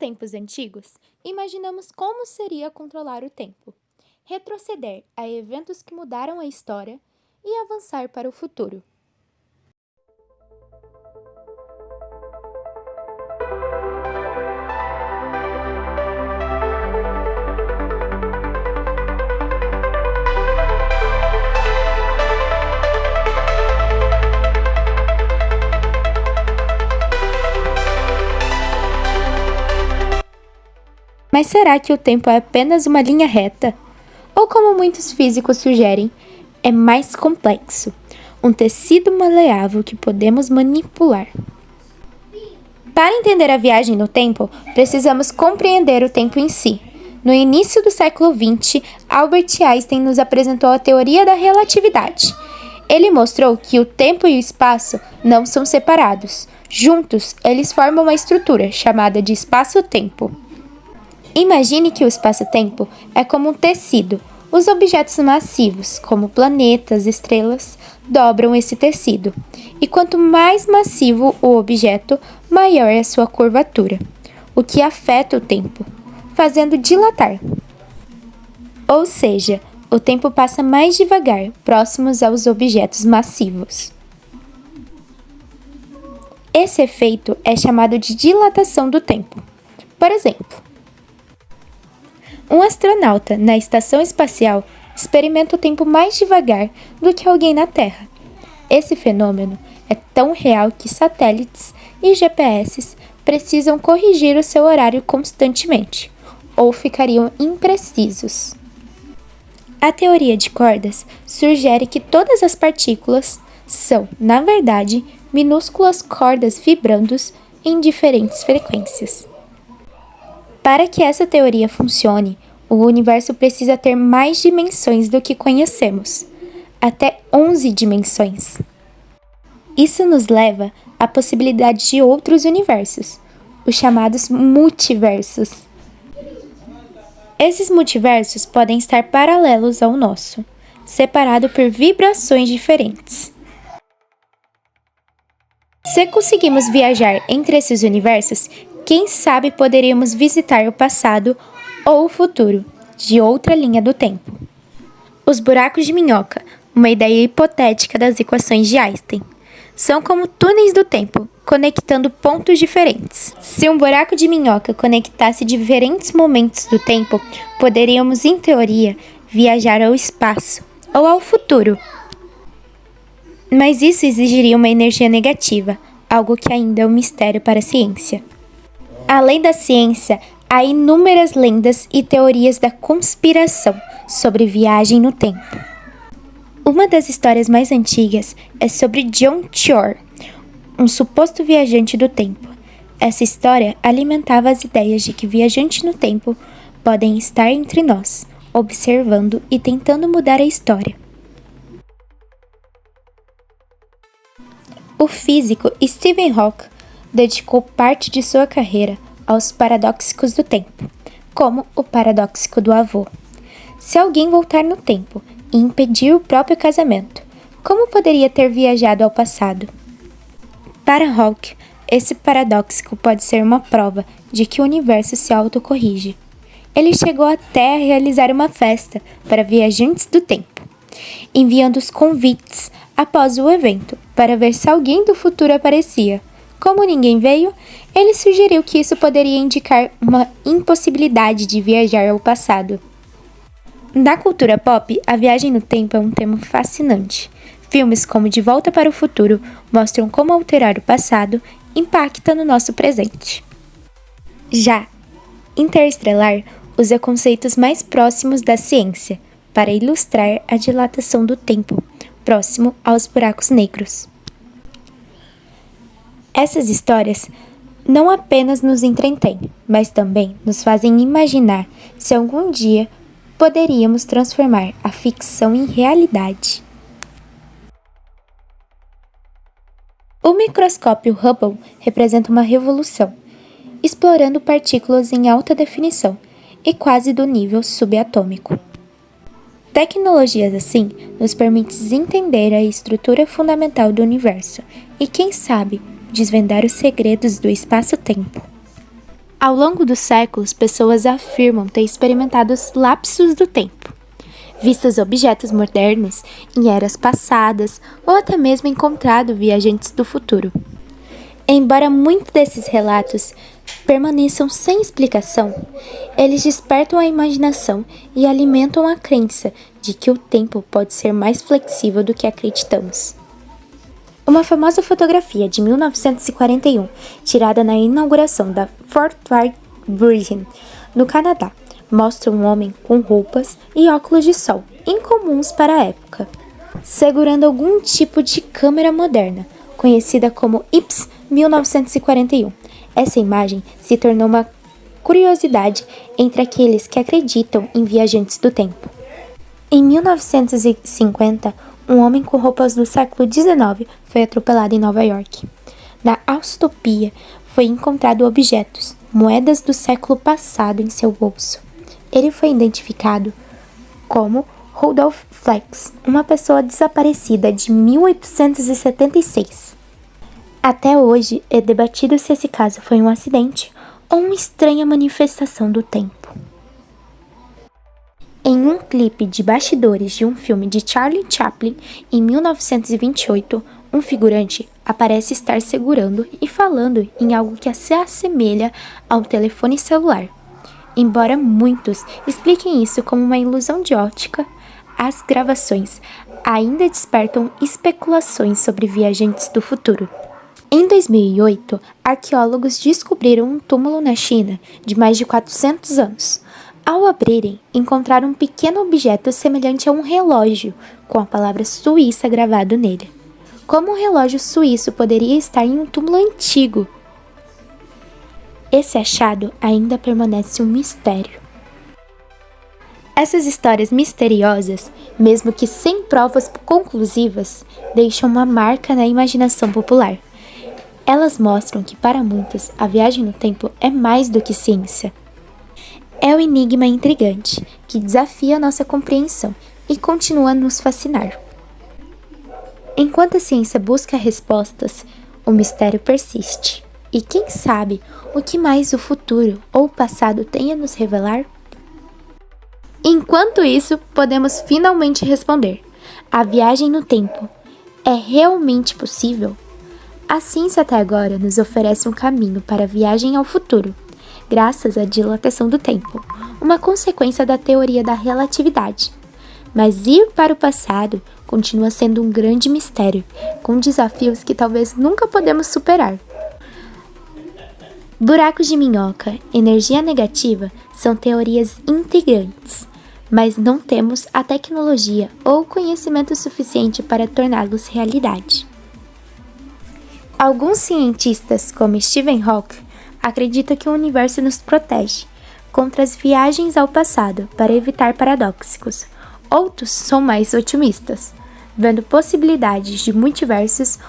tempos antigos, imaginamos como seria controlar o tempo, retroceder a eventos que mudaram a história e avançar para o futuro. Mas será que o tempo é apenas uma linha reta? Ou, como muitos físicos sugerem, é mais complexo, um tecido maleável que podemos manipular? Para entender a viagem no tempo, precisamos compreender o tempo em si. No início do século XX, Albert Einstein nos apresentou a teoria da relatividade. Ele mostrou que o tempo e o espaço não são separados. Juntos, eles formam uma estrutura chamada de espaço-tempo. Imagine que o espaço-tempo é como um tecido. Os objetos massivos, como planetas, estrelas, dobram esse tecido. E quanto mais massivo o objeto, maior é a sua curvatura, o que afeta o tempo, fazendo dilatar. Ou seja, o tempo passa mais devagar, próximos aos objetos massivos. Esse efeito é chamado de dilatação do tempo. Por exemplo, um astronauta na estação espacial experimenta o tempo mais devagar do que alguém na Terra. Esse fenômeno é tão real que satélites e GPS precisam corrigir o seu horário constantemente, ou ficariam imprecisos. A teoria de cordas sugere que todas as partículas são, na verdade, minúsculas cordas vibrando em diferentes frequências. Para que essa teoria funcione, o universo precisa ter mais dimensões do que conhecemos, até 11 dimensões. Isso nos leva à possibilidade de outros universos, os chamados multiversos. Esses multiversos podem estar paralelos ao nosso, separados por vibrações diferentes. Se conseguimos viajar entre esses universos, quem sabe poderíamos visitar o passado ou o futuro de outra linha do tempo. Os buracos de minhoca, uma ideia hipotética das equações de Einstein, são como túneis do tempo, conectando pontos diferentes. Se um buraco de minhoca conectasse diferentes momentos do tempo, poderíamos, em teoria, viajar ao espaço ou ao futuro. Mas isso exigiria uma energia negativa, algo que ainda é um mistério para a ciência. Além da ciência, há inúmeras lendas e teorias da conspiração sobre viagem no tempo. Uma das histórias mais antigas é sobre John Tior, um suposto viajante do tempo. Essa história alimentava as ideias de que viajantes no tempo podem estar entre nós, observando e tentando mudar a história. O físico Stephen Hawking dedicou parte de sua carreira aos paradoxos do tempo, como o paradoxo do avô. Se alguém voltar no tempo e impedir o próprio casamento, como poderia ter viajado ao passado? Para Hawking, esse paradoxo pode ser uma prova de que o universo se autocorrige. Ele chegou até a realizar uma festa para viajantes do tempo, enviando os convites após o evento para ver se alguém do futuro aparecia. Como ninguém veio, ele sugeriu que isso poderia indicar uma impossibilidade de viajar ao passado. Na cultura pop, a viagem no tempo é um tema fascinante. Filmes como De Volta para o Futuro mostram como alterar o passado impacta no nosso presente. Já Interestelar usa conceitos mais próximos da ciência para ilustrar a dilatação do tempo, próximo aos buracos negros. Essas histórias não apenas nos entretêm, mas também nos fazem imaginar se algum dia poderíamos transformar a ficção em realidade. O microscópio Hubble representa uma revolução, explorando partículas em alta definição e quase do nível subatômico. Tecnologias assim nos permitem entender a estrutura fundamental do universo e, quem sabe, desvendar os segredos do espaço-tempo. Ao longo dos séculos, pessoas afirmam ter experimentado os lapsos do tempo, vistos objetos modernos em eras passadas ou até mesmo encontrado viajantes do futuro. Embora muitos desses relatos permaneçam sem explicação, eles despertam a imaginação e alimentam a crença de que o tempo pode ser mais flexível do que acreditamos. Uma famosa fotografia de 1941, tirada na inauguração da Fort Wright Bridge, no Canadá, mostra um homem com roupas e óculos de sol incomuns para a época, segurando algum tipo de câmera moderna, conhecida como IPS 1941. Essa imagem se tornou uma curiosidade entre aqueles que acreditam em viajantes do tempo. Em 1950, um homem com roupas do século XIX foi atropelado em Nova York. Na autopsia, foi encontrado objetos, moedas do século passado em seu bolso. Ele foi identificado como Rudolph Flex, uma pessoa desaparecida de 1876. Até hoje é debatido se esse caso foi um acidente ou uma estranha manifestação do tempo. Em um clipe de bastidores de um filme de Charlie Chaplin, em 1928, um figurante aparece estar segurando e falando em algo que se assemelha a um telefone celular. Embora muitos expliquem isso como uma ilusão de ótica, as gravações ainda despertam especulações sobre viajantes do futuro. Em 2008, arqueólogos descobriram um túmulo na China de mais de 400 anos. Ao abrirem, encontraram um pequeno objeto semelhante a um relógio, com a palavra Suíça gravado nele. Como um relógio suíço poderia estar em um túmulo antigo? Esse achado ainda permanece um mistério. Essas histórias misteriosas, mesmo que sem provas conclusivas, deixam uma marca na imaginação popular. Elas mostram que, para muitos, a viagem no tempo é mais do que ciência. É um enigma intrigante, que desafia a nossa compreensão e continua a nos fascinar. Enquanto a ciência busca respostas, o mistério persiste. E quem sabe o que mais o futuro ou o passado tem a nos revelar? Enquanto isso, podemos finalmente responder: a viagem no tempo é realmente possível? A ciência até agora nos oferece um caminho para a viagem ao futuro, graças à dilatação do tempo, uma consequência da teoria da relatividade. Mas ir para o passado continua sendo um grande mistério, com desafios que talvez nunca podemos superar. Buracos de minhoca, energia negativa são teorias intrigantes, mas não temos a tecnologia ou o conhecimento suficiente para torná-los realidade. Alguns cientistas, como Stephen Hawking, acreditam que o universo nos protege contra as viagens ao passado para evitar paradoxos. Outros são mais otimistas, vendo possibilidades de multiversos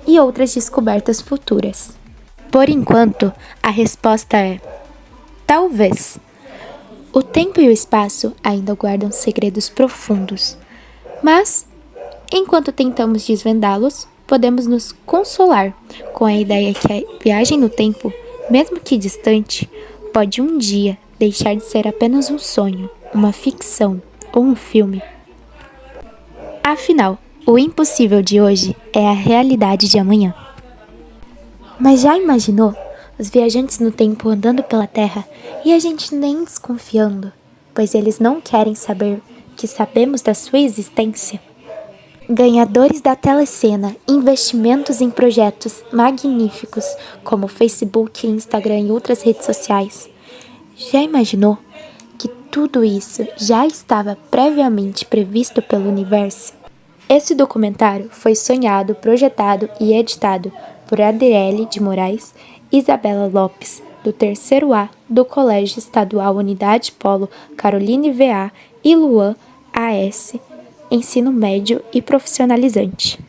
e outras descobertas futuras. Por enquanto, a resposta é: talvez. O tempo e o espaço ainda guardam segredos profundos, mas, enquanto tentamos desvendá-los, podemos nos consolar com a ideia que a viagem no tempo, mesmo que distante, pode um dia deixar de ser apenas um sonho, uma ficção ou um filme. Afinal, o impossível de hoje é a realidade de amanhã. Mas já imaginou os viajantes no tempo andando pela Terra e a gente nem desconfiando, pois eles não querem saber que sabemos da sua existência? Ganhadores da telecena, investimentos em projetos magníficos como Facebook, Instagram e outras redes sociais. Já imaginou que tudo isso já estava previamente previsto pelo universo? Esse documentário foi sonhado, projetado e editado por Adriele de Moraes, Isabela Lopes, do 3º A do Colégio Estadual Unidade Polo Caroline VA e Luan AS, Ensino Médio e Profissionalizante.